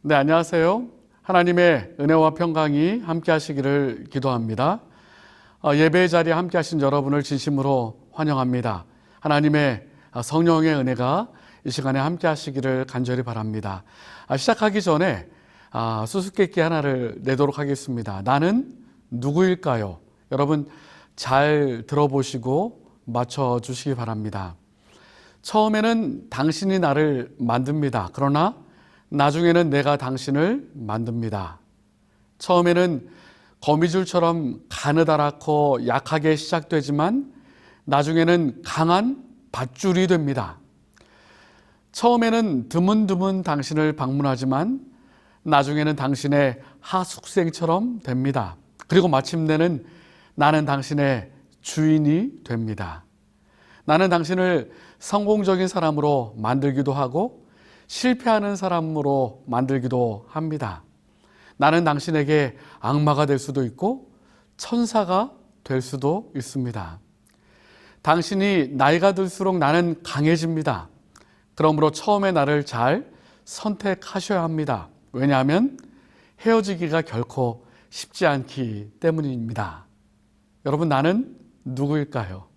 네, 안녕하세요. 하나님의 은혜와 평강이 함께 하시기를 기도합니다. 예배의 자리에 함께 하신 여러분을 진심으로 환영합니다. 하나님의 성령의 은혜가 이 시간에 함께 하시기를 간절히 바랍니다. 시작하기 전에 수수께끼 하나를 내도록 하겠습니다. 나는 누구일까요? 여러분 잘 들어보시고 맞춰주시기 바랍니다. 처음에는 당신이 나를 만듭니다. 그러나 나중에는 내가 당신을 만듭니다. 처음에는 거미줄처럼 가느다랗고 약하게 시작되지만 나중에는 강한 밧줄이 됩니다. 처음에는 드문드문 당신을 방문하지만 나중에는 당신의 하숙생처럼 됩니다. 그리고 마침내는 나는 당신의 주인이 됩니다. 나는 당신을 성공적인 사람으로 만들기도 하고 실패하는 사람으로 만들기도 합니다. 나는 당신에게 악마가 될 수도 있고 천사가 될 수도 있습니다. 당신이 나이가 들수록 나는 강해집니다. 그러므로 처음에 나를 잘 선택하셔야 합니다. 왜냐하면 헤어지기가 결코 쉽지 않기 때문입니다. 여러분, 나는 누구일까요?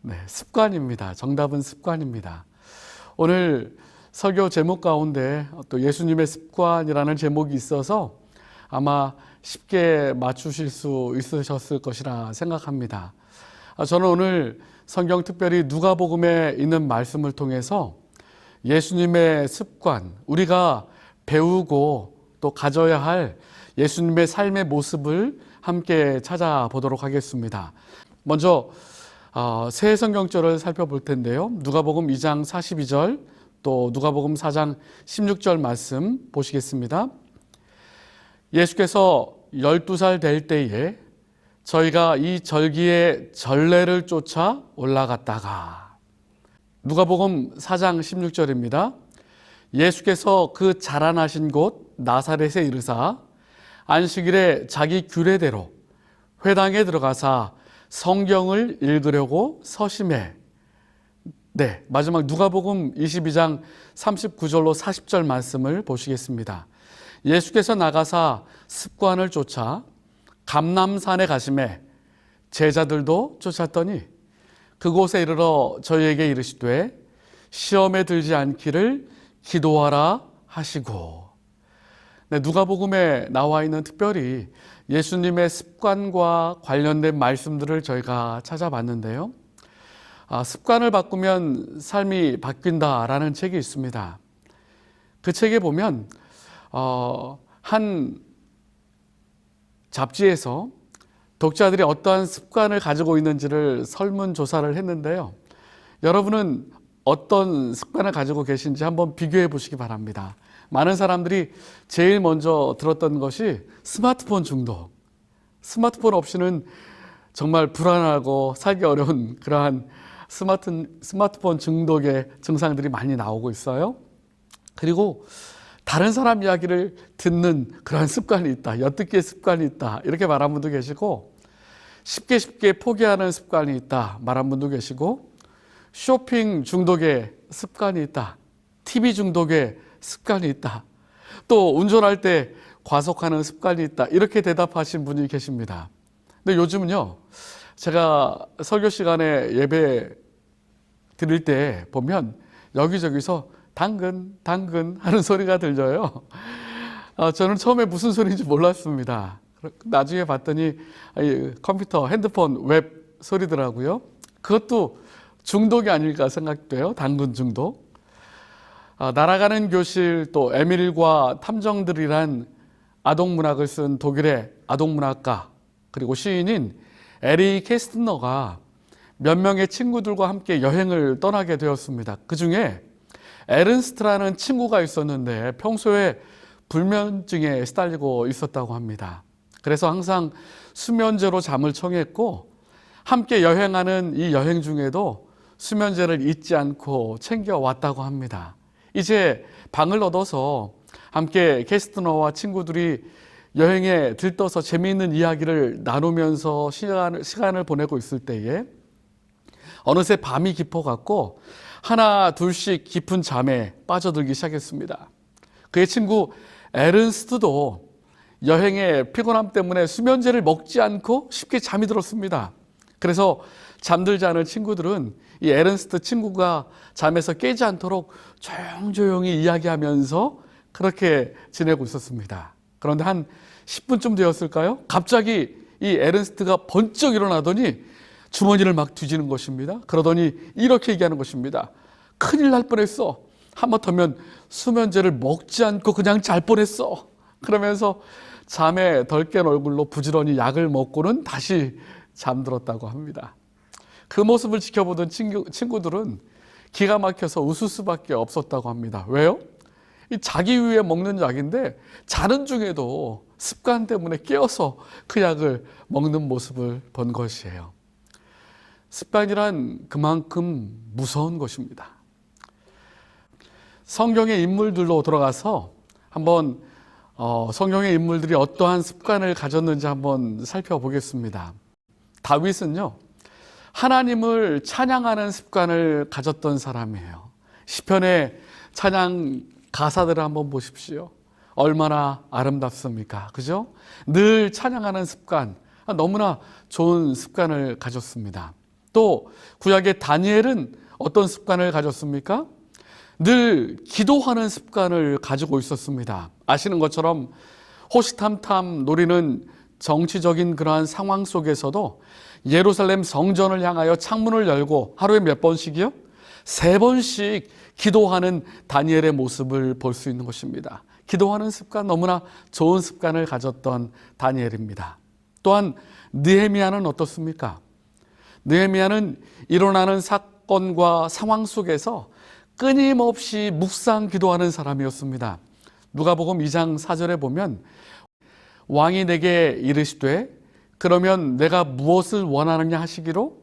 네, 습관입니다. 정답은 습관입니다. 오늘 설교 제목 가운데 또 예수님의 습관이라는 제목이 있어서 아마 쉽게 맞추실 수 있으셨을 것이라 생각합니다. 저는 오늘 성경 특별히 누가복음에 있는 말씀을 통해서 예수님의 습관, 우리가 배우고 또 가져야 할 예수님의 삶의 모습을 함께 찾아보도록 하겠습니다. 먼저 새 성경절을 살펴볼 텐데요. 누가복음 2장 42절 또 누가복음 4장 16절 말씀 보시겠습니다. 예수께서 12살 될 때에 저희가 이 절기의 전례를 쫓아 올라갔다가, 누가복음 4장 16절입니다. 예수께서 그 자라나신 곳 나사렛에 이르사 안식일에 자기 규례대로 회당에 들어가사 성경을 읽으려고 서심해. 네, 마지막 누가복음 22장 39절로 40절 말씀을 보시겠습니다. 예수께서 나가사 습관을 쫓아 감람산에 가심에 제자들도 쫓았더니 그곳에 이르러 저희에게 이르시되 시험에 들지 않기를 기도하라 하시고. 네, 누가복음에 나와 있는 특별히 예수님의 습관과 관련된 말씀들을 저희가 찾아봤는데요. 습관을 바꾸면 삶이 바뀐다라는 책이 있습니다. 그 책에 보면 한 잡지에서 독자들이 어떠한 습관을 가지고 있는지를 설문조사를 했는데요. 여러분은 어떤 습관을 가지고 계신지 한번 비교해 보시기 바랍니다. 많은 사람들이 제일 먼저 들었던 것이 스마트폰 중독. 스마트폰 없이는 정말 불안하고 살기 어려운 그러한 스마트폰 중독의 증상들이 많이 나오고 있어요. 그리고 다른 사람 이야기를 듣는 그런 습관이 있다. 엿듣기의 습관이 있다. 이렇게 말한 분도 계시고, 쉽게 포기하는 습관이 있다. 말한 분도 계시고, 쇼핑 중독의 습관이 있다. TV 중독의 습관이 있다. 또 운전할 때 과속하는 습관이 있다. 이렇게 대답하신 분이 계십니다. 근데 요즘은요, 제가 설교 시간에 예배 드릴 때 보면 여기저기서 당근 하는 소리가 들려요. 저는 처음에 무슨 소리인지 몰랐습니다. 나중에 봤더니 컴퓨터, 핸드폰, 웹 소리더라고요. 그것도 중독이 아닐까 생각돼요. 당근 중독. 날아가는 교실, 또 에밀과 탐정들이란 아동문학을 쓴 독일의 아동문학가 그리고 시인인 에리 캐스트너가 몇 명의 친구들과 함께 여행을 떠나게 되었습니다. 그 중에 에른스트라는 친구가 있었는데 평소에 불면증에 시달리고 있었다고 합니다. 그래서 항상 수면제로 잠을 청했고, 함께 여행하는 이 여행 중에도 수면제를 잊지 않고 챙겨왔다고 합니다. 이제 방을 얻어서 함께 캐스트너와 친구들이 여행에 들떠서 재미있는 이야기를 나누면서 시간을 보내고 있을 때에 어느새 밤이 깊어갔고 하나 둘씩 깊은 잠에 빠져들기 시작했습니다. 그의 친구 에른스트도 여행의 피곤함 때문에 수면제를 먹지 않고 쉽게 잠이 들었습니다. 그래서 잠들지 않은 친구들은 이 에른스트 친구가 잠에서 깨지 않도록 조용조용히 이야기하면서 그렇게 지내고 있었습니다. 그런데 한 10분쯤 되었을까요? 갑자기 이 에른스트가 번쩍 일어나더니 주머니를 막 뒤지는 것입니다. 그러더니 이렇게 얘기하는 것입니다. 큰일 날 뻔했어. 하마터면 수면제를 먹지 않고 그냥 잘 뻔했어. 그러면서 잠에 덜 깬 얼굴로 부지런히 약을 먹고는 다시 잠들었다고 합니다. 그 모습을 지켜보던 친구들은 기가 막혀서 웃을 수밖에 없었다고 합니다. 왜요? 이 자기 위해 먹는 약인데 자는 중에도 습관 때문에 깨어서 그 약을 먹는 모습을 본 것이에요. 습관이란 그만큼 무서운 것입니다. 성경의 인물들로 들어가서 한번 성경의 인물들이 어떠한 습관을 가졌는지 한번 살펴보겠습니다. 다윗은요, 하나님을 찬양하는 습관을 가졌던 사람이에요. 시편의 찬양 가사들을 한번 보십시오. 얼마나 아름답습니까? 그죠? 늘 찬양하는 습관, 너무나 좋은 습관을 가졌습니다. 또 구약의 다니엘은 어떤 습관을 가졌습니까? 늘 기도하는 습관을 가지고 있었습니다. 아시는 것처럼 호시탐탐 노리는 정치적인 그러한 상황 속에서도 예루살렘 성전을 향하여 창문을 열고 하루에 몇 번씩이요? 3번씩 기도하는 다니엘의 모습을 볼 수 있는 것입니다. 기도하는 습관, 너무나 좋은 습관을 가졌던 다니엘입니다. 또한 느헤미야는 어떻습니까? 느헤미야는 일어나는 사건과 상황 속에서 끊임없이 묵상 기도하는 사람이었습니다. 누가복음 2장 4절에 보면 왕이 내게 이르시되 그러면 내가 무엇을 원하느냐 하시기로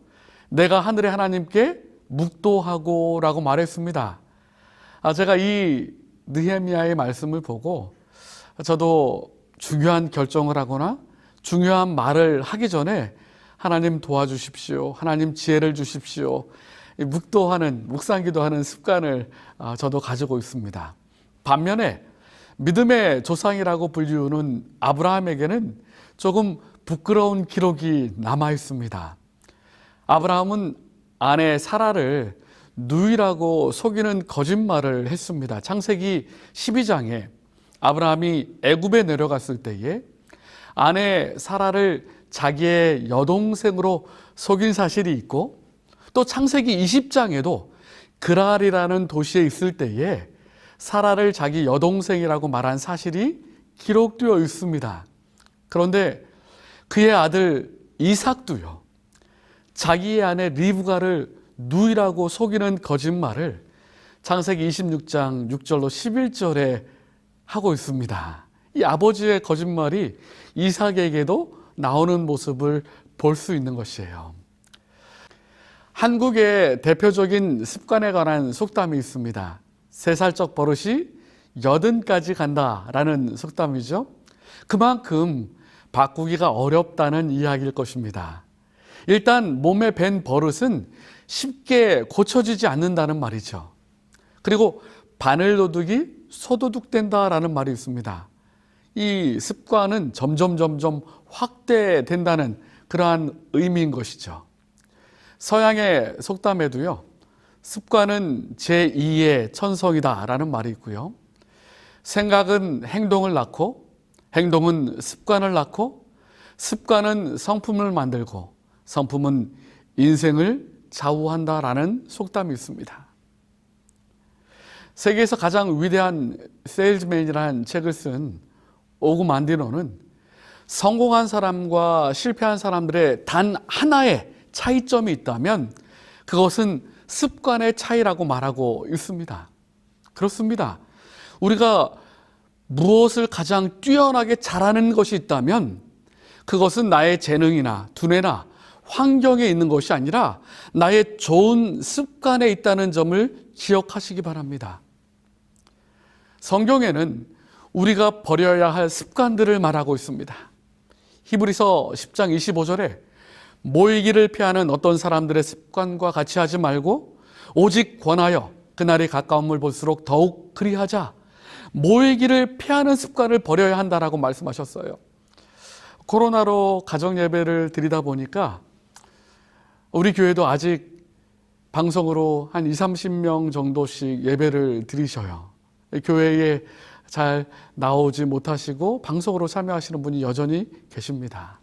내가 하늘의 하나님께 묵도하고 라고 말했습니다. 제가 이 느헤미야의 말씀을 보고 저도 중요한 결정을 하거나 중요한 말을 하기 전에 하나님 도와주십시오. 하나님 지혜를 주십시오. 묵도하는, 묵상기도하는 습관을 저도 가지고 있습니다. 반면에 믿음의 조상이라고 불리우는 아브라함에게는 조금 부끄러운 기록이 남아 있습니다. 아브라함은 아내 사라를 누이라고 속이는 거짓말을 했습니다. 창세기 12장에 아브라함이 애굽에 내려갔을 때에 아내 사라를 자기의 여동생으로 속인 사실이 있고, 또 창세기 20장에도 그랄이라는 도시에 있을 때에 사라를 자기 여동생이라고 말한 사실이 기록되어 있습니다. 그런데 그의 아들 이삭도요, 자기의 아내 리브가를 누이라고 속이는 거짓말을 창세기 26장 6절로 11절에 하고 있습니다. 이 아버지의 거짓말이 이삭에게도 나오는 모습을 볼 수 있는 것이에요. 한국의 대표적인 습관에 관한 속담이 있습니다. 3살적 버릇이 80까지 간다라는 속담이죠. 그만큼 바꾸기가 어렵다는 이야기일 것입니다. 일단 몸에 밴 버릇은 쉽게 고쳐지지 않는다는 말이죠. 그리고 바늘도둑이 소도둑된다라는 말이 있습니다. 이 습관은 점점 확대된다는 그러한 의미인 것이죠. 서양의 속담에도요, 습관은 제2의 천성이다라는 말이 있고요. 생각은 행동을 낳고, 행동은 습관을 낳고, 습관은 성품을 만들고, 성품은 인생을 좌우한다라는 속담이 있습니다. 세계에서 가장 위대한 세일즈맨이라는 책을 쓴 오구 만디노는 성공한 사람과 실패한 사람들의 단 하나의 차이점이 있다면 그것은 습관의 차이라고 말하고 있습니다. 그렇습니다. 우리가 무엇을 가장 뛰어나게 잘하는 것이 있다면 그것은 나의 재능이나 두뇌나 환경에 있는 것이 아니라 나의 좋은 습관에 있다는 점을 기억하시기 바랍니다. 성경에는 우리가 버려야 할 습관들을 말하고 있습니다. 히브리서 10장 25절에 모이기를 피하는 어떤 사람들의 습관과 같이 하지 말고 오직 권하여 그날이 가까움을 볼수록 더욱 그리하자. 모이기를 피하는 습관을 버려야 한다라고 말씀하셨어요. 코로나로 가정 예배를 드리다 보니까 우리 교회도 아직 방송으로 한 20-30명 정도씩 예배를 드리셔요. 교회에 잘 나오지 못하시고 방송으로 참여하시는 분이 여전히 계십니다.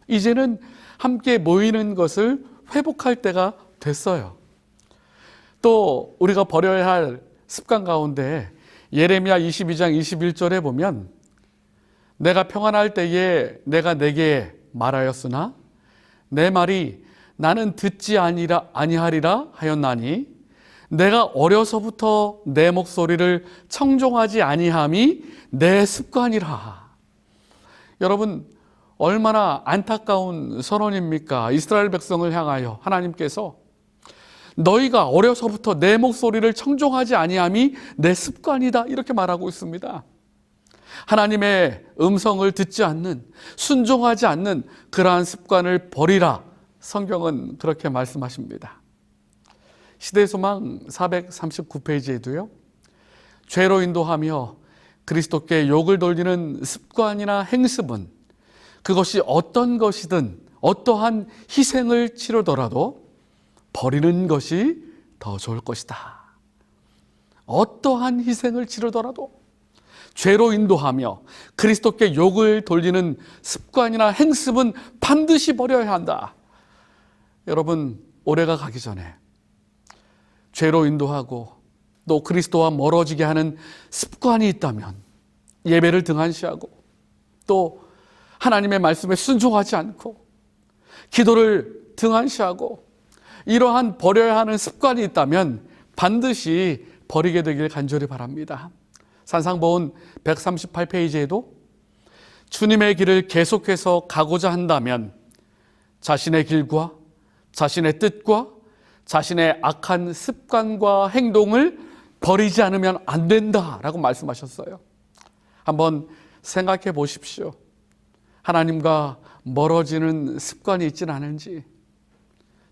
이제는 함께 모이는 것을 회복할 때가 됐어요. 또 우리가 버려야 할 습관 가운데 예레미야 22장 21절에 보면 내가 평안할 때에 내가 내게 말하였으나 내 말이 나는 듣지 아니하리라 하였나니 내가 어려서부터 내 목소리를 청종하지 아니함이 내 습관이라. 여러분, 얼마나 안타까운 선언입니까? 이스라엘 백성을 향하여 하나님께서 너희가 어려서부터 내 목소리를 청종하지 아니함이 내 습관이다, 이렇게 말하고 있습니다. 하나님의 음성을 듣지 않는, 순종하지 않는 그러한 습관을 버리라, 성경은 그렇게 말씀하십니다. 시대소망 439페이지에도요, 죄로 인도하며 그리스도께 욕을 돌리는 습관이나 행습은 그것이 어떤 것이든 어떠한 희생을 치르더라도 버리는 것이 더 좋을 것이다. 어떠한 희생을 치르더라도 죄로 인도하며 그리스도께 욕을 돌리는 습관이나 행습은 반드시 버려야 한다. 여러분, 올해가 가기 전에 죄로 인도하고 또 그리스도와 멀어지게 하는 습관이 있다면 예배를 등한시하고 또 하나님의 말씀에 순종하지 않고 기도를 등한시하고 이러한 버려야 하는 습관이 있다면 반드시 버리게 되길 간절히 바랍니다. 산상보훈 138페이지에도 주님의 길을 계속해서 가고자 한다면 자신의 길과 자신의 뜻과 자신의 악한 습관과 행동을 버리지 않으면 안 된다라고 말씀하셨어요. 한번 생각해 보십시오. 하나님과 멀어지는 습관이 있지는 않은지,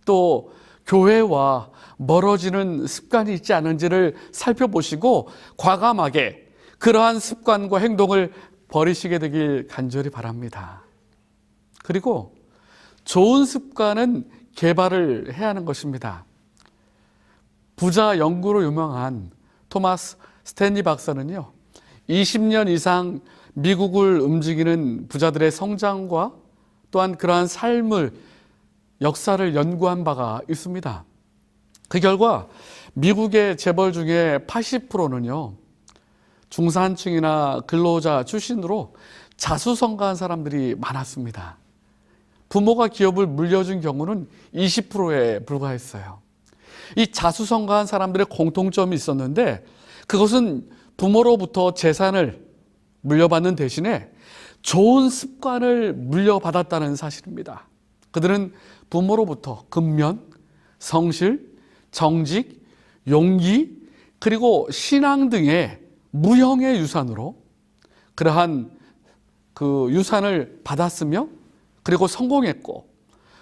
또 교회와 멀어지는 습관이 있지 않은지를 살펴보시고 과감하게 그러한 습관과 행동을 버리시게 되길 간절히 바랍니다. 그리고 좋은 습관은 개발을 해야 하는 것입니다. 부자 연구로 유명한 토마스 스탠리 박사는요, 20년 이상 미국을 움직이는 부자들의 성장과 또한 그러한 삶을, 역사를 연구한 바가 있습니다. 그 결과 미국의 재벌 중에 80%는요 중산층이나 근로자 출신으로 자수성가한 사람들이 많았습니다. 부모가 기업을 물려준 경우는 20%에 불과했어요. 이 자수성가한 사람들의 공통점이 있었는데 그것은 부모로부터 재산을 물려받는 대신에 좋은 습관을 물려받았다는 사실입니다. 그들은 부모로부터 근면, 성실, 정직, 용기, 그리고 신앙 등의 무형의 유산으로 그러한 그 유산을 받았으며 그리고 성공했고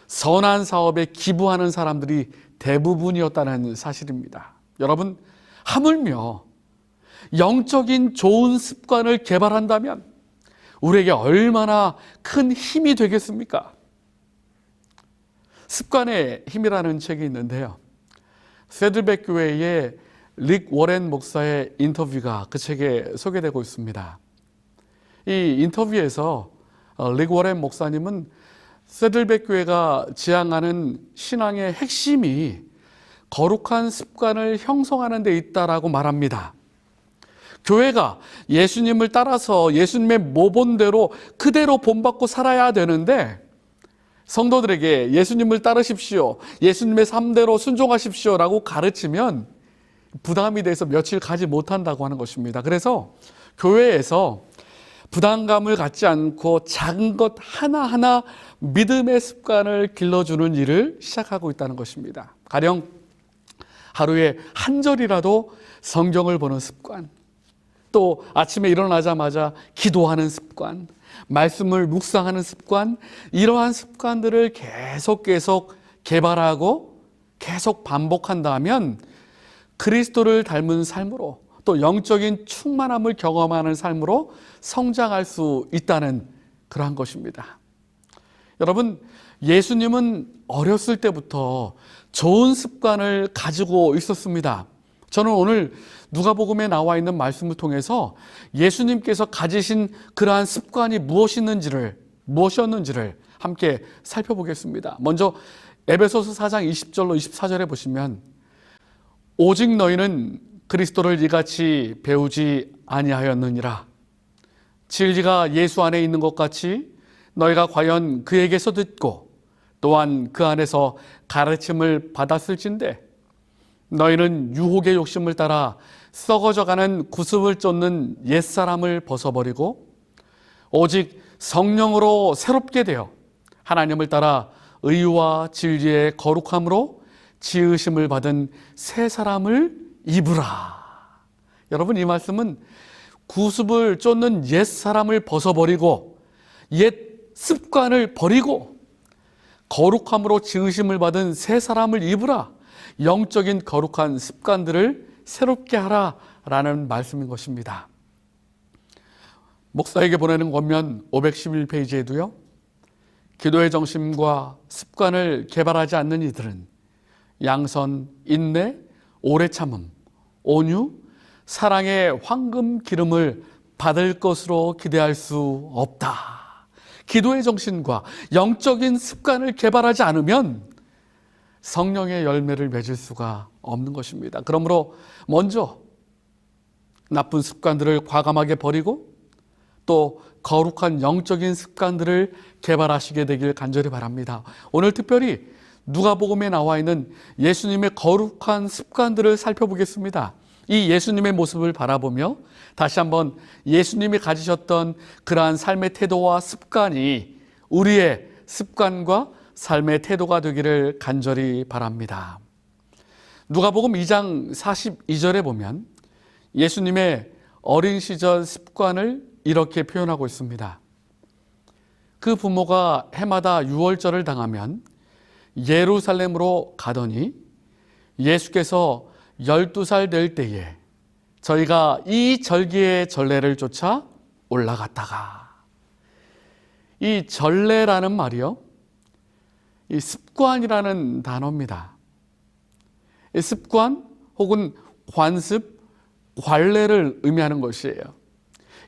선한 사업에 기부하는 사람들이 대부분이었다는 사실입니다. 여러분, 하물며 영적인 좋은 습관을 개발한다면 우리에게 얼마나 큰 힘이 되겠습니까? 습관의 힘이라는 책이 있는데요, 세들백 교회의 릭 워렌 목사의 인터뷰가 그 책에 소개되고 있습니다. 이 인터뷰에서 릭 워렌 목사님은 세들백 교회가 지향하는 신앙의 핵심이 거룩한 습관을 형성하는 데 있다라고 말합니다. 교회가 예수님을 따라서 예수님의 모본대로 그대로 본받고 살아야 되는데 성도들에게 예수님을 따르십시오, 예수님의 삶대로 순종하십시오 라고 가르치면 부담이 돼서 며칠 가지 못한다고 하는 것입니다. 그래서 교회에서 부담감을 갖지 않고 작은 것 하나하나 믿음의 습관을 길러주는 일을 시작하고 있다는 것입니다. 가령 하루에 한 절이라도 성경을 보는 습관, 또 아침에 일어나자마자 기도하는 습관, 말씀을 묵상하는 습관, 이러한 습관들을 계속 개발하고 계속 반복한다면 그리스도를 닮은 삶으로 또 영적인 충만함을 경험하는 삶으로 성장할 수 있다는 그러한 것입니다. 여러분, 예수님은 어렸을 때부터 좋은 습관을 가지고 있었습니다. 저는 오늘 누가복음에 나와 있는 말씀을 통해서 예수님께서 가지신 그러한 습관이 무엇이었는지를 함께 살펴보겠습니다. 먼저 에베소서 4장 20절로 24절에 보시면, 오직 너희는 그리스도를 이같이 배우지 아니하였느니라. 진리가 예수 안에 있는 것 같이 너희가 과연 그에게서 듣고 또한 그 안에서 가르침을 받았을진데, 너희는 유혹의 욕심을 따라 썩어져가는 구습을 쫓는 옛사람을 벗어버리고 오직 성령으로 새롭게 되어 하나님을 따라 의와 진리의 거룩함으로 지으심을 받은 새 사람을 입으라. 여러분, 이 말씀은 구습을 쫓는 옛 사람을 벗어버리고 옛 습관을 버리고 거룩함으로 지으심을 받은 새 사람을 입으라. 영적인 거룩한 습관들을 새롭게 하라라는 말씀인 것입니다. 목사에게 보내는 권면 511페이지에도요. 기도의 정신과 습관을 개발하지 않는 이들은 양선, 인내, 오래 참음, 온유, 사랑의 황금 기름을 받을 것으로 기대할 수 없다. 기도의 정신과 영적인 습관을 개발하지 않으면 성령의 열매를 맺을 수가 없는 것입니다. 그러므로 먼저 나쁜 습관들을 과감하게 버리고 또 거룩한 영적인 습관들을 개발하시게 되길 간절히 바랍니다. 오늘 특별히 누가복음에 나와 있는 예수님의 거룩한 습관들을 살펴보겠습니다. 이 예수님의 모습을 바라보며 다시 한번 예수님이 가지셨던 그러한 삶의 태도와 습관이 우리의 습관과 삶의 태도가 되기를 간절히 바랍니다. 누가복음 2장 42절에 보면 예수님의 어린 시절 습관을 이렇게 표현하고 있습니다. 그 부모가 해마다 유월절을 당하면 예루살렘으로 가더니 예수께서 12살 될 때에 저희가 이 절기의 전례를 쫓아 올라갔다가, 이 전례라는 말이요, 이 습관이라는 단어입니다. 이 습관 혹은 관습, 관례를 의미하는 것이에요.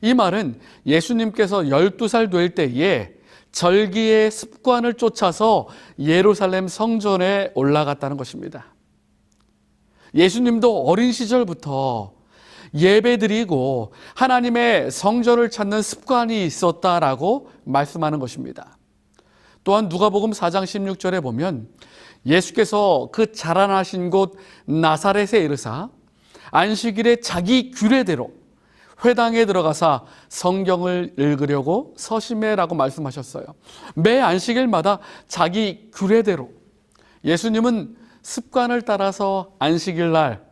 이 말은 예수님께서 12살 될 때에 절기의 습관을 쫓아서 예루살렘 성전에 올라갔다는 것입니다. 예수님도 어린 시절부터 예배드리고 하나님의 성전을 찾는 습관이 있었다라고 말씀하는 것입니다. 또한 누가복음 4장 16절에 보면 예수께서 그 자라나신 곳 나사렛에 이르사 안식일에 자기 규례대로 회당에 들어가사 성경을 읽으려고 서심해라고 말씀하셨어요. 매 안식일마다 자기 규례대로 예수님은 습관을 따라서 안식일날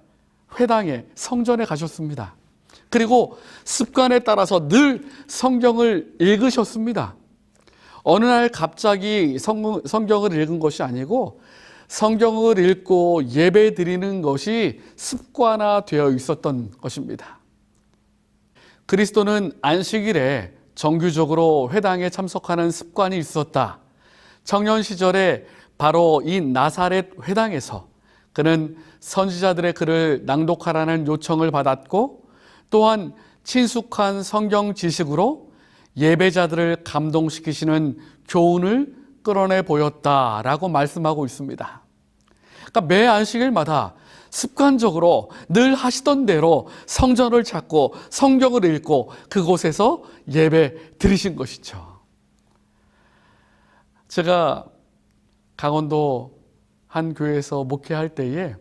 회당에 성전에 가셨습니다. 그리고 습관에 따라서 늘 성경을 읽으셨습니다. 어느 날 갑자기 성경을 읽은 것이 아니고 성경을 읽고 예배 드리는 것이 습관화되어 있었던 것입니다. 그리스도는 안식일에 정규적으로 회당에 참석하는 습관이 있었다. 청년 시절에 바로 이 나사렛 회당에서 그는 선지자들의 글을 낭독하라는 요청을 받았고 또한 친숙한 성경 지식으로 예배자들을 감동시키시는 교훈을 끌어내 보였다라고 말씀하고 있습니다. 그러니까 매 안식일마다 습관적으로 늘 하시던 대로 성전을 찾고 성경을 읽고 그곳에서 예배 드리신 것이죠. 제가 강원도 한 교회에서 목회할 때에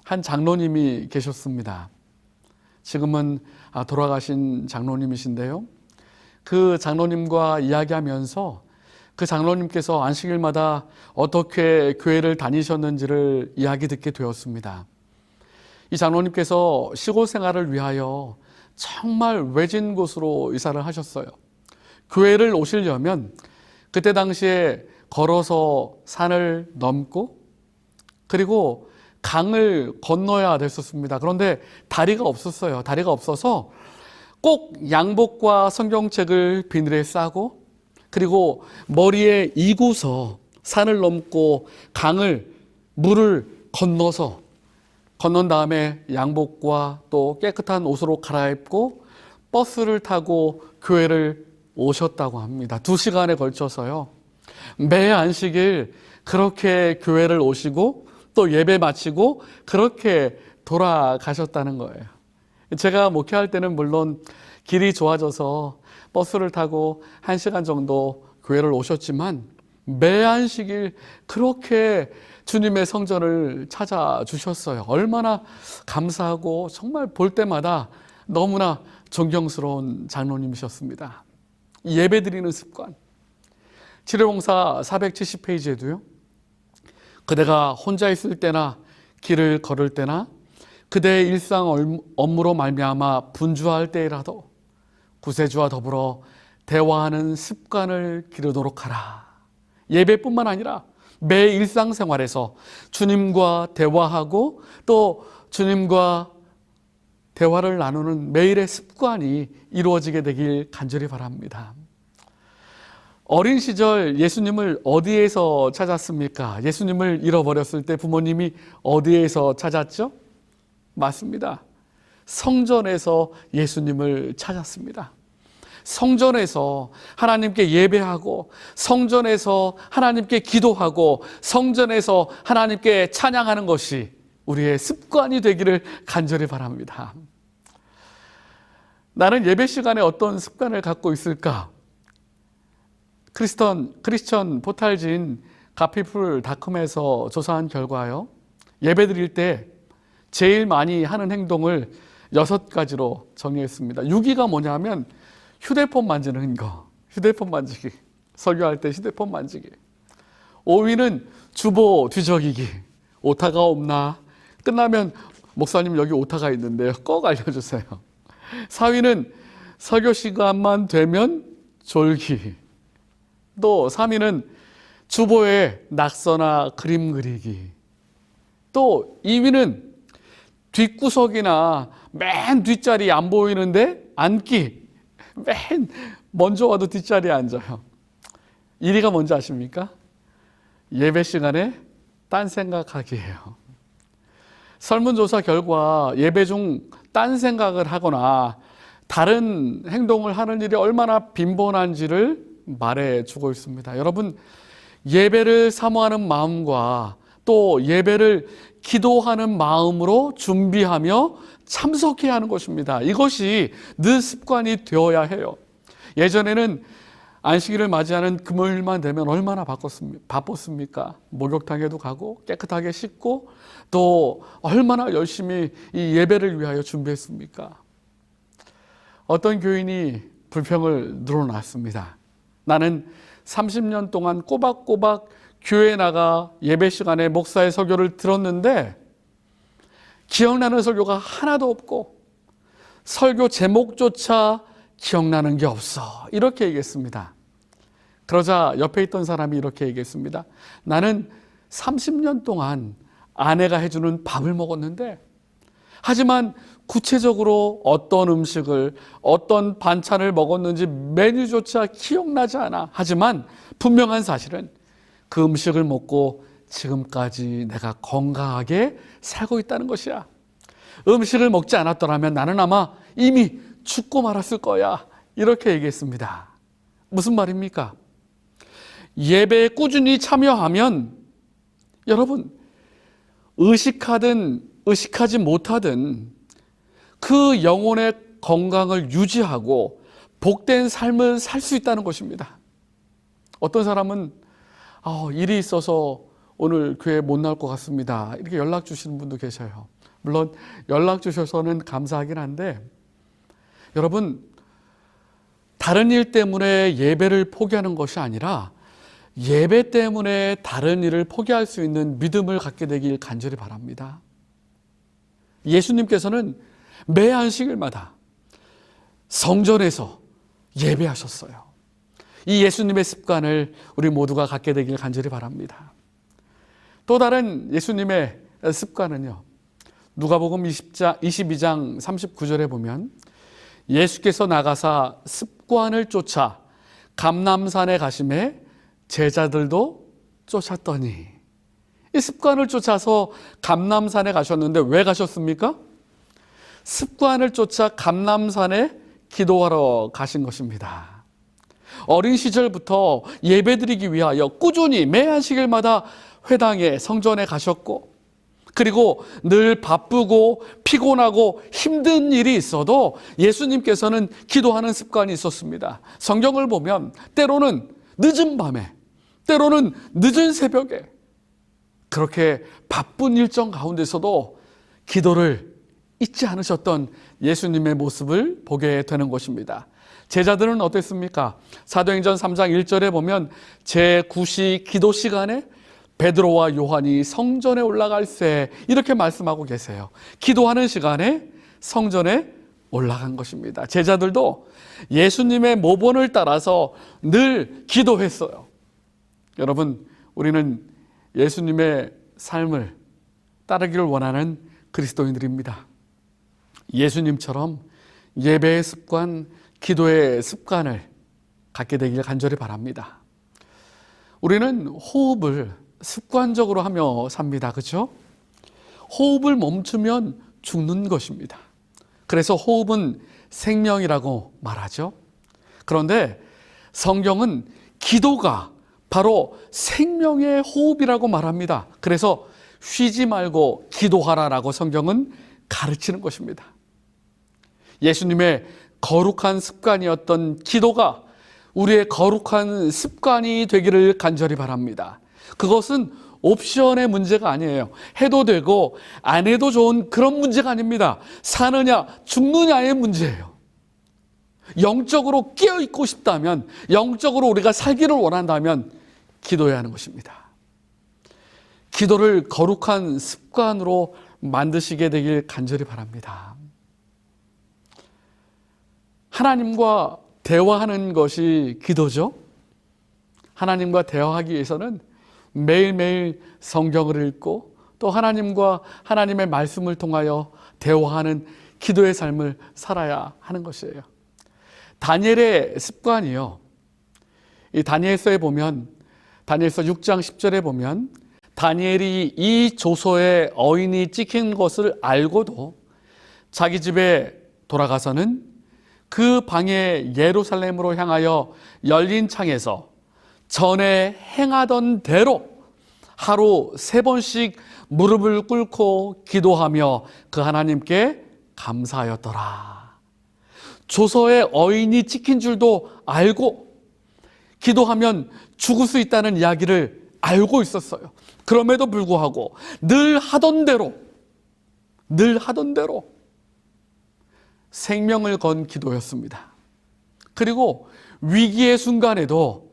한 장로님이 계셨습니다. 지금은 돌아가신 장로님이신데요. 그 장로님과 이야기하면서 그 장로님께서 안식일마다 어떻게 교회를 다니셨는지를 이야기 듣게 되었습니다. 이 장로님께서 시골 생활을 위하여 정말 외진 곳으로 이사를 하셨어요. 교회를 오시려면 그때 당시에 걸어서 산을 넘고 그리고 강을 건너야 됐었습니다. 그런데 다리가 없었어요. 다리가 없어서 꼭 양복과 성경책을 비늘에 싸고 그리고 머리에 이고서 산을 넘고 물을 건넌 다음에 양복과 또 깨끗한 옷으로 갈아입고 버스를 타고 교회를 오셨다고 합니다. 2시간에 걸쳐서요. 매 안식일 그렇게 교회를 오시고 또 예배 마치고 그렇게 돌아가셨다는 거예요. 제가 목회할 때는 물론 길이 좋아져서 버스를 타고 1시간 정도 교회를 오셨지만 매 안식일 그렇게 주님의 성전을 찾아주셨어요. 얼마나 감사하고 정말 볼 때마다 너무나 존경스러운 장로님이셨습니다. 예배드리는 습관. 치료봉사 470페이지에도요. 그대가 혼자 있을 때나 길을 걸을 때나 그대의 일상 업무로 말미암아 분주할 때라도 구세주와 더불어 대화하는 습관을 기르도록 하라. 예배뿐만 아니라 매 일상생활에서 주님과 대화하고 또 주님과 대화를 나누는 매일의 습관이 이루어지게 되길 간절히 바랍니다. 어린 시절 예수님을 어디에서 찾았습니까? 예수님을 잃어버렸을 때 부모님이 어디에서 찾았죠? 맞습니다. 성전에서 예수님을 찾았습니다. 성전에서 하나님께 예배하고 성전에서 하나님께 기도하고 성전에서 하나님께 찬양하는 것이 우리의 습관이 되기를 간절히 바랍니다. 나는 예배 시간에 어떤 습관을 갖고 있을까? 크리스천 포탈지인 가피풀닷컴에서 조사한 결과요. 예배 드릴 때 제일 많이 하는 행동을 6가지로 정리했습니다. 6위가 뭐냐면 휴대폰 만지는 거. 휴대폰 만지기. 설교할 때 휴대폰 만지기. 5위는 주보 뒤적이기. 오타가 없나? 끝나면 목사님 여기 오타가 있는데요. 꼭 알려주세요. 4위는 설교 시간만 되면 졸기. 또 3위는 주보에 낙서나 그림 그리기. 또 2위는 뒷구석이나 맨 뒷자리 안 보이는데 앉기. 맨 먼저 와도 뒷자리에 앉아요. 1위가 뭔지 아십니까? 예배 시간에 딴 생각하기예요. 설문조사 결과 예배 중 딴 생각을 하거나 다른 행동을 하는 일이 얼마나 빈번한지를 말해주고 있습니다. 여러분, 예배를 사모하는 마음과 또 예배를 기도하는 마음으로 준비하며 참석해야 하는 것입니다. 이것이 늘 습관이 되어야 해요. 예전에는 안식일을 맞이하는 금요일만 되면 얼마나 바빴습니까? 목욕탕에도 가고 깨끗하게 씻고 또 얼마나 열심히 이 예배를 위하여 준비했습니까? 어떤 교인이 불평을 늘어놨습니다. 나는 30년 동안 꼬박꼬박 교회에 나가 예배 시간에 목사의 설교를 들었는데 기억나는 설교가 하나도 없고 설교 제목조차 기억나는 게 없어. 이렇게 얘기했습니다. 그러자 옆에 있던 사람이 이렇게 얘기했습니다. 나는 30년 동안 아내가 해주는 밥을 먹었는데 하지만 구체적으로 어떤 음식을 어떤 반찬을 먹었는지 메뉴조차 기억나지 않아. 하지만 분명한 사실은 그 음식을 먹고 지금까지 내가 건강하게 살고 있다는 것이야. 음식을 먹지 않았더라면 나는 아마 이미 죽고 말았을 거야. 이렇게 얘기했습니다. 무슨 말입니까? 예배에 꾸준히 참여하면 여러분 의식하든 의식하지 못하든 그 영혼의 건강을 유지하고 복된 삶을 살 수 있다는 것입니다. 어떤 사람은 일이 있어서 오늘 교회 못 나올 것 같습니다. 이렇게 연락 주시는 분도 계셔요. 물론 연락 주셔서는 감사하긴 한데 여러분 다른 일 때문에 예배를 포기하는 것이 아니라 예배 때문에 다른 일을 포기할 수 있는 믿음을 갖게 되길 간절히 바랍니다. 예수님께서는 매 안식일마다 성전에서 예배하셨어요. 이 예수님의 습관을 우리 모두가 갖게 되길 간절히 바랍니다. 또 다른 예수님의 습관은요, 누가복음 22장 39절에 보면 예수께서 나가사 습관을 쫓아 감람산에 가심에 제자들도 쫓았더니, 이 습관을 쫓아서 감람산에 가셨는데 왜 가셨습니까? 습관을 쫓아 감람산에 기도하러 가신 것입니다. 어린 시절부터 예배드리기 위하여 꾸준히 매 안식일마다 회당에 성전에 가셨고, 그리고 늘 바쁘고 피곤하고 힘든 일이 있어도 예수님께서는 기도하는 습관이 있었습니다. 성경을 보면 때로는 늦은 밤에, 때로는 늦은 새벽에 그렇게 바쁜 일정 가운데서도 기도를 잊지 않으셨던 예수님의 모습을 보게 되는 것입니다. 제자들은 어땠습니까? 사도행전 3장 1절에 보면 제9시 기도 시간에 베드로와 요한이 성전에 올라갈새, 이렇게 말씀하고 계세요. 기도하는 시간에 성전에 올라간 것입니다. 제자들도 예수님의 모본을 따라서 늘 기도했어요. 여러분, 우리는 예수님의 삶을 따르기를 원하는 그리스도인들입니다. 예수님처럼 예배의 습관, 기도의 습관을 갖게 되길 간절히 바랍니다. 우리는 호흡을 습관적으로 하며 삽니다. 그렇죠? 호흡을 멈추면 죽는 것입니다. 그래서 호흡은 생명이라고 말하죠. 그런데 성경은 기도가 바로 생명의 호흡이라고 말합니다. 그래서 쉬지 말고 기도하라라고 성경은 가르치는 것입니다. 예수님의 거룩한 습관이었던 기도가 우리의 거룩한 습관이 되기를 간절히 바랍니다. 그것은 옵션의 문제가 아니에요. 해도 되고 안 해도 좋은 그런 문제가 아닙니다. 사느냐 죽느냐의 문제예요. 영적으로 깨어있고 싶다면, 영적으로 우리가 살기를 원한다면 기도해야 하는 것입니다. 기도를 거룩한 습관으로 만드시게 되길 간절히 바랍니다. 하나님과 대화하는 것이 기도죠. 하나님과 대화하기 위해서는 매일매일 성경을 읽고 또 하나님과 하나님의 말씀을 통하여 대화하는 기도의 삶을 살아야 하는 것이에요. 다니엘의 습관이요, 이 다니엘서에 보면, 다니엘서 6장 10절에 보면 다니엘이 이 조서에 어인이 찍힌 것을 알고도 자기 집에 돌아가서는 그 방에 예루살렘으로 향하여 열린 창에서 전에 행하던 대로 하루 3번씩 무릎을 꿇고 기도하며 그 하나님께 감사하였더라. 조서에 어인이 찍힌 줄도 알고 기도하면 죽을 수 있다는 이야기를 알고 있었어요. 그럼에도 불구하고 늘 하던 대로 생명을 건 기도였습니다. 그리고 위기의 순간에도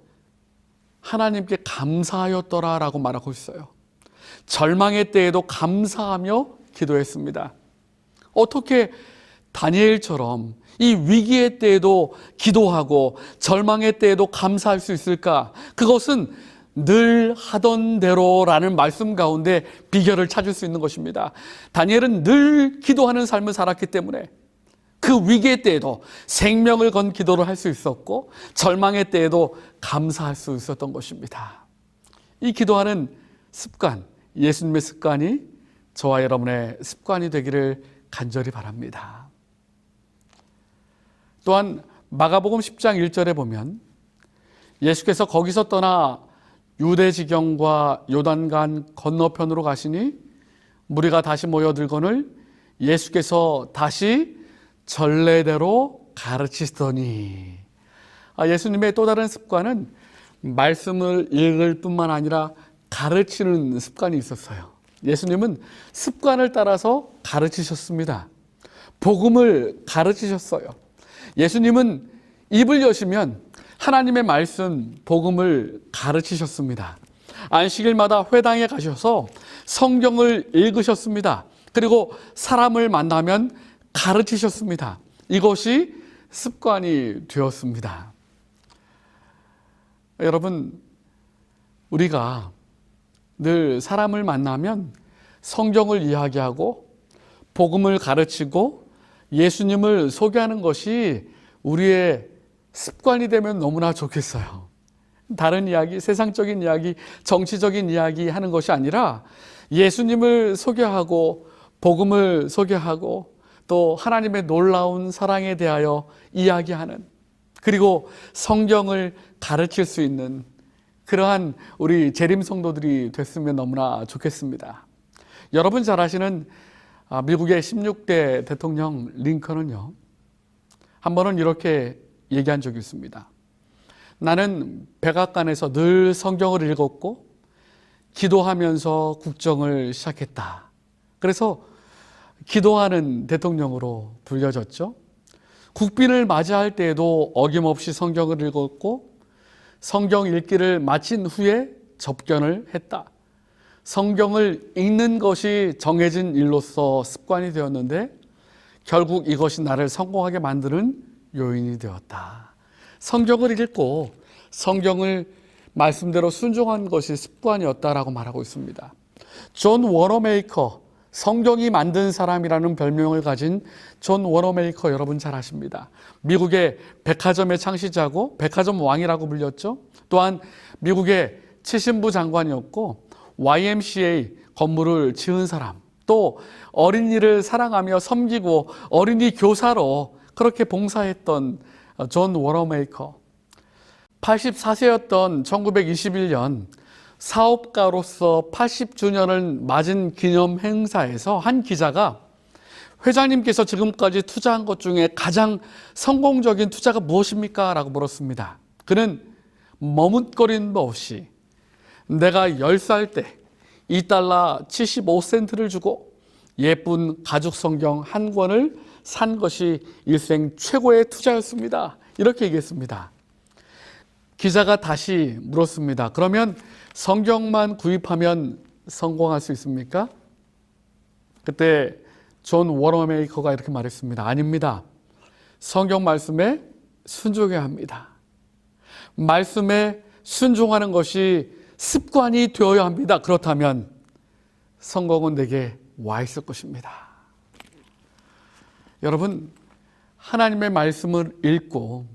하나님께 감사하였더라라고 말하고 있어요. 절망의 때에도 감사하며 기도했습니다. 어떻게 다니엘처럼 이 위기의 때에도 기도하고 절망의 때에도 감사할 수 있을까? 그것은 늘 하던 대로라는 말씀 가운데 비결을 찾을 수 있는 것입니다. 다니엘은 늘 기도하는 삶을 살았기 때문에 그 위기의 때에도 생명을 건 기도를 할 수 있었고 절망의 때에도 감사할 수 있었던 것입니다. 이 기도하는 습관, 예수님의 습관이 저와 여러분의 습관이 되기를 간절히 바랍니다. 또한 마가복음 10장 1절에 보면 예수께서 거기서 떠나 유대 지경과 요단강 건너편으로 가시니 무리가 다시 모여들거늘 예수께서 다시 전례대로 가르치시더니, 예수님의 또 다른 습관은 말씀을 읽을 뿐만 아니라 가르치는 습관이 있었어요. 예수님은 습관을 따라서 가르치셨습니다. 복음을 가르치셨어요. 예수님은 입을 여시면 하나님의 말씀, 복음을 가르치셨습니다. 안식일마다 회당에 가셔서 성경을 읽으셨습니다. 그리고 사람을 만나면 가르치셨습니다. 이것이 습관이 되었습니다. 여러분, 우리가 늘 사람을 만나면 성경을 이야기하고 복음을 가르치고 예수님을 소개하는 것이 우리의 습관이 되면 너무나 좋겠어요. 다른 이야기, 세상적인 이야기, 정치적인 이야기 하는 것이 아니라 예수님을 소개하고 복음을 소개하고 또 하나님의 놀라운 사랑에 대하여 이야기하는, 그리고 성경을 가르칠 수 있는 그러한 우리 재림 성도들이 됐으면 너무나 좋겠습니다. 여러분 잘 아시는 미국의 16대 대통령 링컨은요, 한 번은 이렇게 얘기한 적이 있습니다. 나는 백악관에서 늘 성경을 읽었고 기도하면서 국정을 시작했다. 그래서 기도하는 대통령으로 불려졌죠. 국빈을 맞이할 때에도 어김없이 성경을 읽었고 성경 읽기를 마친 후에 접견을 했다. 성경을 읽는 것이 정해진 일로서 습관이 되었는데 결국 이것이 나를 성공하게 만드는 요인이 되었다. 성경을 읽고 성경을 말씀대로 순종한 것이 습관이었다라고 말하고 있습니다. 존 워너메이커, 성경이 만든 사람이라는 별명을 가진 존 워너메이커 여러분 잘 아십니다. 미국의 백화점의 창시자고 백화점 왕이라고 불렸죠. 또한 미국의 치신부 장관이었고 YMCA 건물을 지은 사람, 또 어린이를 사랑하며 섬기고 어린이 교사로 그렇게 봉사했던 존 워너메이커. 84세였던 1921년 사업가로서 80주년을 맞은 기념 행사에서 한 기자가 회장님께서 지금까지 투자한 것 중에 가장 성공적인 투자가 무엇입니까? 라고 물었습니다. 그는 머뭇거림도 없이 내가 10살 때 $2 75센트를 주고 예쁜 가죽 성경 한 권을 산 것이 일생 최고의 투자였습니다. 이렇게 얘기했습니다. 기자가 다시 물었습니다. 그러면 성경만 구입하면 성공할 수 있습니까? 그때 존 워너메이커가 이렇게 말했습니다. 아닙니다. 성경 말씀에 순종해야 합니다. 말씀에 순종하는 것이 습관이 되어야 합니다. 그렇다면 성공은 내게 와 있을 것입니다. 여러분, 하나님의 말씀을 읽고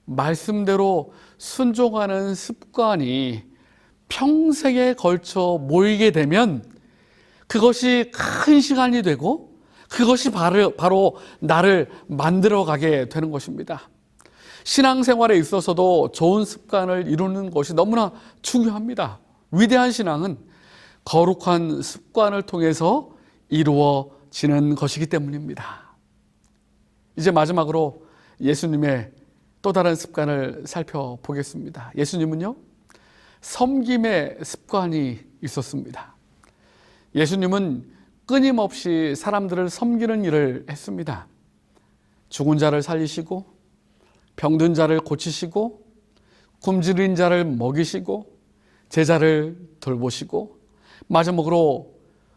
말씀대로 순종하는 습관이 평생에 걸쳐 모이게 되면 그것이 큰 시간이 되고 그것이 바로 나를 만들어가게 되는 것입니다. 신앙생활에 있어서도 좋은 습관을 이루는 것이 너무나 중요합니다. 위대한 신앙은 거룩한 습관을 통해서 이루어지는 것이기 때문입니다. 이제 마지막으로 예수님의 또 다른 습관을 살펴보겠습니다. 예수님은요, 섬김의 습관이 있었습니다. 예수님은 끊임없이 사람들을 섬기는 일을 했습니다. 죽은 자를 살리시고 병든 자를 고치시고 굶주린 자를 먹이시고 제자를 돌보시고 마지막으로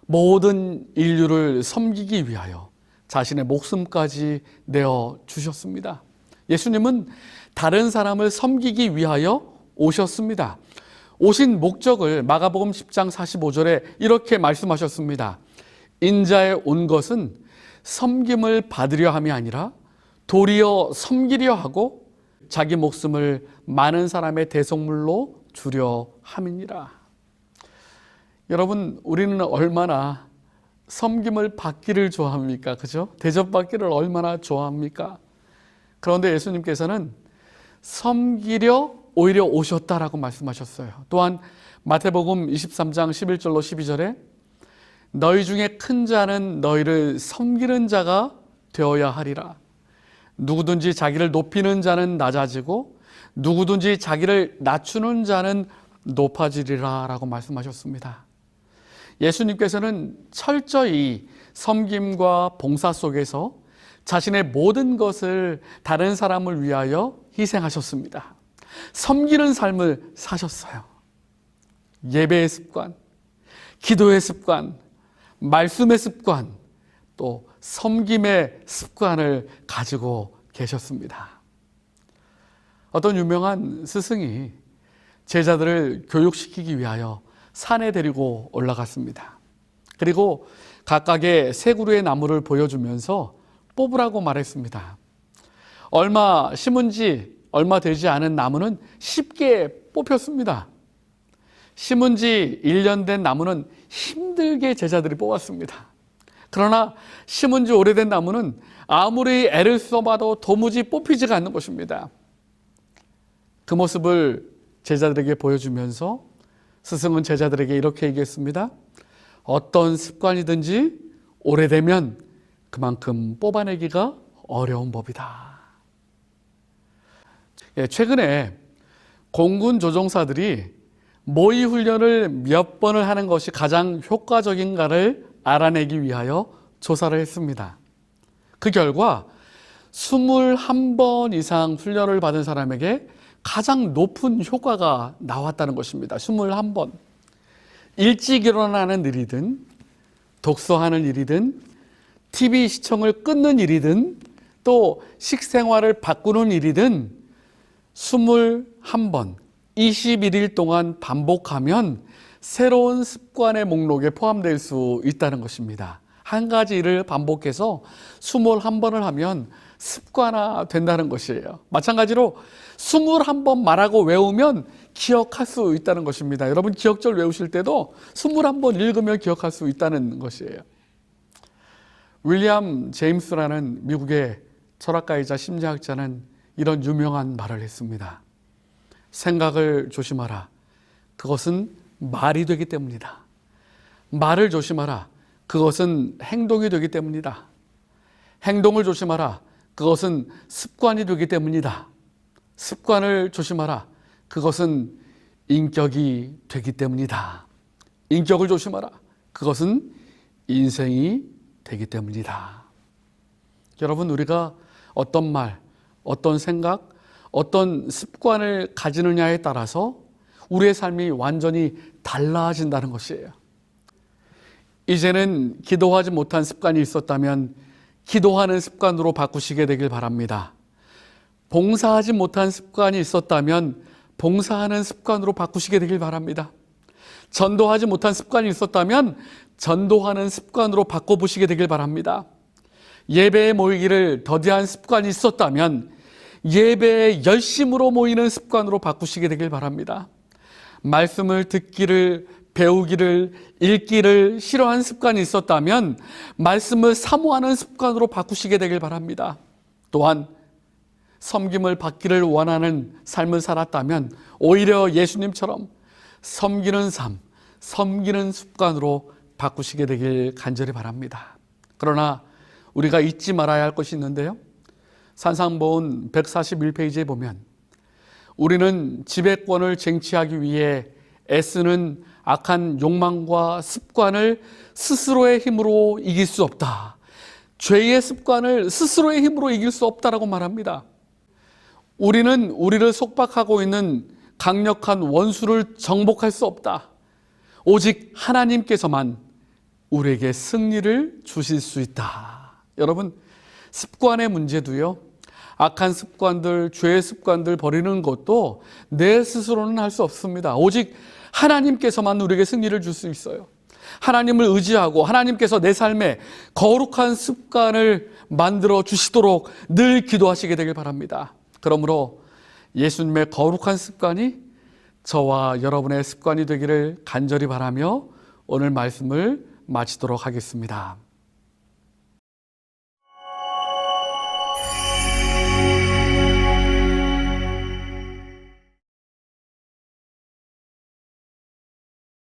모든 인류를 섬기기 위하여 자신의 목숨까지 내어주셨습니다. 예수님은 다른 사람을 섬기기 위하여 오셨습니다. 오신 목적을 마가복음 10장 45절에 이렇게 말씀하셨습니다. 인자에 온 것은 섬김을 받으려 함이 아니라 도리어 섬기려 하고 자기 목숨을 많은 사람의 대속물로 주려 함이니라. 여러분, 우리는 얼마나 섬김을 받기를 좋아합니까? 그죠? 대접받기를 얼마나 좋아합니까? 그런데 예수님께서는 섬기려 오히려 오셨다라고 말씀하셨어요. 또한 마태복음 23장 11절로 12절에 너희 중에 큰 자는 너희를 섬기는 자가 되어야 하리라. 누구든지 자기를 높이는 자는 낮아지고 누구든지 자기를 낮추는 자는 높아지리라 라고 말씀하셨습니다. 예수님께서는 철저히 섬김과 봉사 속에서 자신의 모든 것을 다른 사람을 위하여 희생하셨습니다. 섬기는 삶을 사셨어요. 예배의 습관, 기도의 습관, 말씀의 습관, 또 섬김의 습관을 가지고 계셨습니다. 어떤 유명한 스승이 제자들을 교육시키기 위하여 산에 데리고 올라갔습니다. 그리고 각각의 세 그루의 나무를 보여주면서 뽑으라고 말했습니다. 얼마 심은 지 얼마 되지 않은 나무는 쉽게 뽑혔습니다. 심은 지 1년 된 나무는 힘들게 제자들이 뽑았습니다. 그러나 심은 지 오래된 나무는 아무리 애를 써봐도 도무지 뽑히지가 않는 것입니다. 그 모습을 제자들에게 보여주면서 스승은 제자들에게 이렇게 얘기했습니다. 어떤 습관이든지 오래되면 그만큼 뽑아내기가 어려운 법이다. 최근에 공군 조종사들이 모의 훈련을 몇 번을 하는 것이 가장 효과적인가를 알아내기 위하여 조사를 했습니다. 그 결과 21번 이상 훈련을 받은 사람에게 가장 높은 효과가 나왔다는 것입니다. 21번. 일찍 일어나는 일이든 독서하는 일이든 TV 시청을 끊는 일이든 또 식생활을 바꾸는 일이든 21번, 21일 동안 반복하면 새로운 습관의 목록에 포함될 수 있다는 것입니다. 한 가지 일을 반복해서 21번을 하면 습관화 된다는 것이에요. 마찬가지로 21번 말하고 외우면 기억할 수 있다는 것입니다. 여러분 기억절 외우실 때도 21번 읽으면 기억할 수 있다는 것이에요. 윌리엄 제임스라는 미국의 철학가이자 심리학자는 이런 유명한 말을 했습니다. 생각을 조심하라. 그것은 말이 되기 때문이다. 말을 조심하라. 그것은 행동이 되기 때문이다. 행동을 조심하라. 그것은 습관이 되기 때문이다. 습관을 조심하라. 그것은 인격이 되기 때문이다. 인격을 조심하라. 그것은 인생이 되기 때문이다. 여러분, 우리가 어떤 말, 어떤 생각, 어떤 습관을 가지느냐에 따라서 우리의 삶이 완전히 달라진다는 것이에요. 이제는 기도하지 못한 습관이 있었다면 기도하는 습관으로 바꾸시게 되길 바랍니다. 봉사하지 못한 습관이 있었다면 봉사하는 습관으로 바꾸시게 되길 바랍니다. 전도하지 못한 습관이 있었다면 전도하는 습관으로 바꿔보시게 되길 바랍니다. 예배에 모이기를 더디한 습관이 있었다면 예배에 열심으로 모이는 습관으로 바꾸시게 되길 바랍니다. 말씀을 듣기를, 배우기를, 읽기를 싫어하는 습관이 있었다면 말씀을 사모하는 습관으로 바꾸시게 되길 바랍니다. 또한 섬김을 받기를 원하는 삶을 살았다면 오히려 예수님처럼 섬기는 삶, 섬기는 습관으로 바꾸시게 되길 간절히 바랍니다. 그러나 우리가 잊지 말아야 할 것이 있는데요. 산상보훈 141페이지에 보면 우리는 지배권을 쟁취하기 위해 애쓰는 악한 욕망과 습관을 스스로의 힘으로 이길 수 없다. 죄의 습관을 스스로의 힘으로 이길 수 없다라고 말합니다. 우리는 우리를 속박하고 있는 강력한 원수를 정복할 수 없다. 오직 하나님께서만 우리에게 승리를 주실 수 있다. 여러분, 습관의 문제도요, 악한 습관들, 죄의 습관들 버리는 것도 내 스스로는 할 수 없습니다. 오직 하나님께서만 우리에게 승리를 줄 수 있어요. 하나님을 의지하고 하나님께서 내 삶에 거룩한 습관을 만들어 주시도록 늘 기도하시게 되길 바랍니다. 그러므로 예수님의 거룩한 습관이 저와 여러분의 습관이 되기를 간절히 바라며 오늘 말씀을 마치도록 하겠습니다.